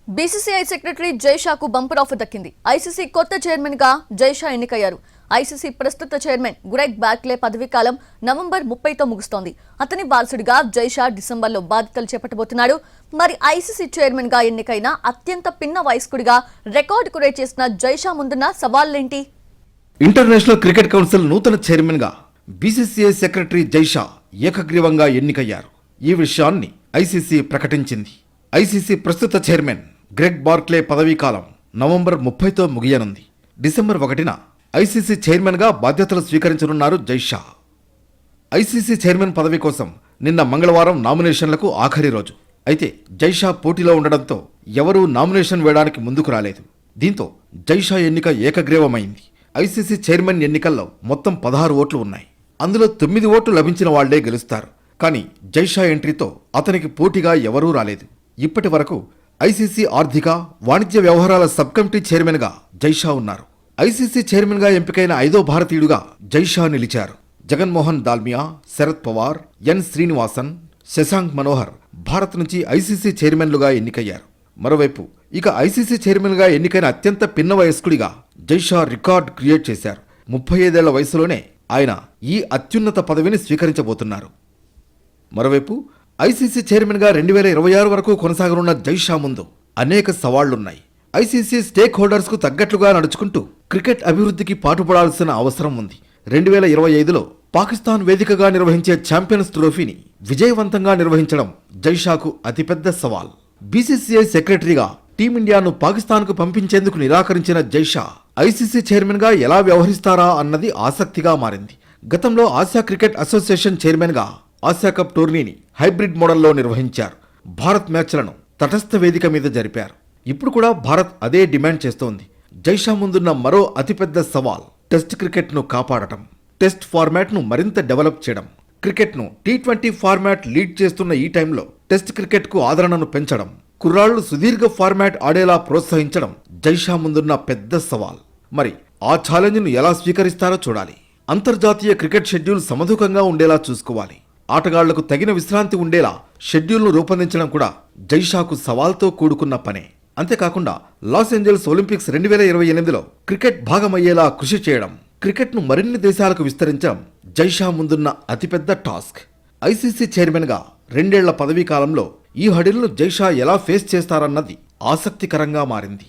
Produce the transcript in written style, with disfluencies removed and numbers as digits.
BCCI secretary జైషాకు bumper offer దక్కింది. ICC కొత్త chairman గా జైషా ఎన్నికయ్యారు. ఐసీసీ ప్రస్తుత చైర్మన్ గ్రెగ్ బార్క్లే పదవీ కాలం నవంబర్ 30తో ముగుస్తోంది. అతని వారసుడిగా జైషా డిసెంబర్లో బాధ్యతలు చేపట్టబోతున్నాడు. మరి ఐసీసీ చైర్మన్ గా ఎన్నికైన అత్యంత పిన్న వయస్కుడిగా రికార్డు క్రియేట్ చేసిన జైషా ముందున్న సవాళ్లేంటి? ఇంటర్నేషనల్ క్రికెట్ కౌన్సిల్ నూతన చైర్మన్ గా బీసీసీఐ సెక్రటరీ జైషా ఏకగ్రీవంగా ఎన్నికయ్యారు. ఈ విషయాన్ని ఐసీసీ ప్రకటించింది. ఐసీసీ ప్రస్తుత చైర్మన్ గ్రెగ్ బార్క్లే పదవీ కాలం నవంబర్ 30తో ముగియనుంది. డిసెంబర్ 1న ఐసీసీ చైర్మన్ గా బాధ్యతలు స్వీకరించనున్నారు జైషా. ఐసీసీ చైర్మన్ పదవి కోసం నిన్న మంగళవారం నామినేషన్లకు ఆఖరి రోజు. అయితే జైషా పోటీలో ఉండడంతో ఎవరూ నామినేషన్ వేయడానికి ముందుకు రాలేదు. దీంతో జైషా ఎన్నిక ఏకగ్రీవమైంది. ఐసీసీ చైర్మన్ ఎన్నికల్లో మొత్తం 16 ఓట్లు ఉన్నాయి. అందులో 9 ఓట్లు లభించిన వాళ్లే గెలుస్తారు. కానీ జైషా ఎంట్రీతో అతనికి పోటీగా ఎవరూ రాలేదు. ఇప్పటి వరకు ఐసీసీ ఆర్థిక వాణిజ్య వ్యవహారాల సబ్ కమిటీ చైర్మన్ గా జైషా ఉన్నారు. ఐసీసీ చైర్మన్ గా ఎంపికైన 5వ భారతీయుడుగా జైషా నిలిచారు. జగన్మోహన్ దాల్మియా, శరద్ పవార్, ఎన్ శ్రీనివాసన్, శశాంక్ మనోహర్ భారత్ నుంచి ఐసీసీ చైర్మన్లుగా ఎన్నికయ్యారు. మరోవైపు ఇక ఐసీసీ చైర్మన్ గా ఎన్నికైన అత్యంత పిన్న వయస్కుడిగా జైషా రికార్డ్ క్రియేట్ చేశారు. 35 ఏళ్ల వయసులోనే ఆయన ఈ అత్యున్నత పదవిని స్వీకరించబోతున్నారు. మరోవైపు ఐసీసీ చైర్మన్ గా 2026 వరకు కొనసాగనున్న జైషా ముందు అనేక సవాళ్లున్నాయి. ఐసీసీ స్టేక్ హోల్డర్స్ కు తగ్గట్లుగా నడుచుకుంటూ క్రికెట్ అభివృద్ధికి పాటుపడాల్సిన అవసరం ఉంది. 2025లో పాకిస్తాన్ వేదికగా నిర్వహించే ఛాంపియన్స్ ట్రోఫీని విజయవంతంగా నిర్వహించడం జైషాకు అతిపెద్ద సవాల్. బీసీసీఐ సెక్రటరీగా టీమిండియాను పాకిస్తాన్కు పంపించేందుకు నిరాకరించిన జైషా ఐసీసీ చైర్మన్ గా ఎలా వ్యవహరిస్తారా అన్నది ఆసక్తిగా మారింది. గతంలో ఆసియా క్రికెట్ అసోసియేషన్ చైర్మన్ గా ఆసియా కప్ టోర్నీని హైబ్రిడ్ మోడల్లో నిర్వహించారు. భారత్ మ్యాచ్లను తటస్థ వేదిక మీద జరిపారు. ఇప్పుడు కూడా భారత్ అదే డిమాండ్ చేస్తోంది. జైషా ముందున్న మరో అతిపెద్ద సవాల్ టెస్ట్ క్రికెట్ను కాపాడటం. టెస్ట్ ఫార్మాట్ను మరింత డెవలప్ చేయడం. క్రికెట్ను T20 ఫార్మాట్ లీడ్ చేస్తున్న ఈ టైంలో టెస్ట్ క్రికెట్కు ఆదరణను పెంచడం, కుర్రాళ్లు సుదీర్ఘ ఫార్మాట్ ఆడేలా ప్రోత్సహించడం జైషా ముందున్న పెద్ద సవాల్. మరి ఆ ఛాలెంజ్ను ఎలా స్వీకరిస్తారో చూడాలి. అంతర్జాతీయ క్రికెట్ షెడ్యూల్ సమధుకంగా ఉండేలా చూసుకోవాలి. ఆటగాళ్లకు తగిన విశ్రాంతి ఉండేలా షెడ్యూల్ను రూపొందించడం కూడా జైషాకు సవాల్తో కూడుకున్న పనే. అంతేకాకుండా లాస్ ఏంజల్స్ ఒలింపిక్స్ 2028లో క్రికెట్ భాగమయ్యేలా కృషి చేయడం, క్రికెట్ను మరిన్ని దేశాలకు విస్తరించడం జైషా ముందున్న అతిపెద్ద టాస్క్. ఐసీసీ చైర్మన్ గా 2 ఏళ్ల పదవీ కాలంలో ఈ హడిల్ను జైషా ఎలా ఫేస్ చేస్తారన్నది ఆసక్తికరంగా మారింది.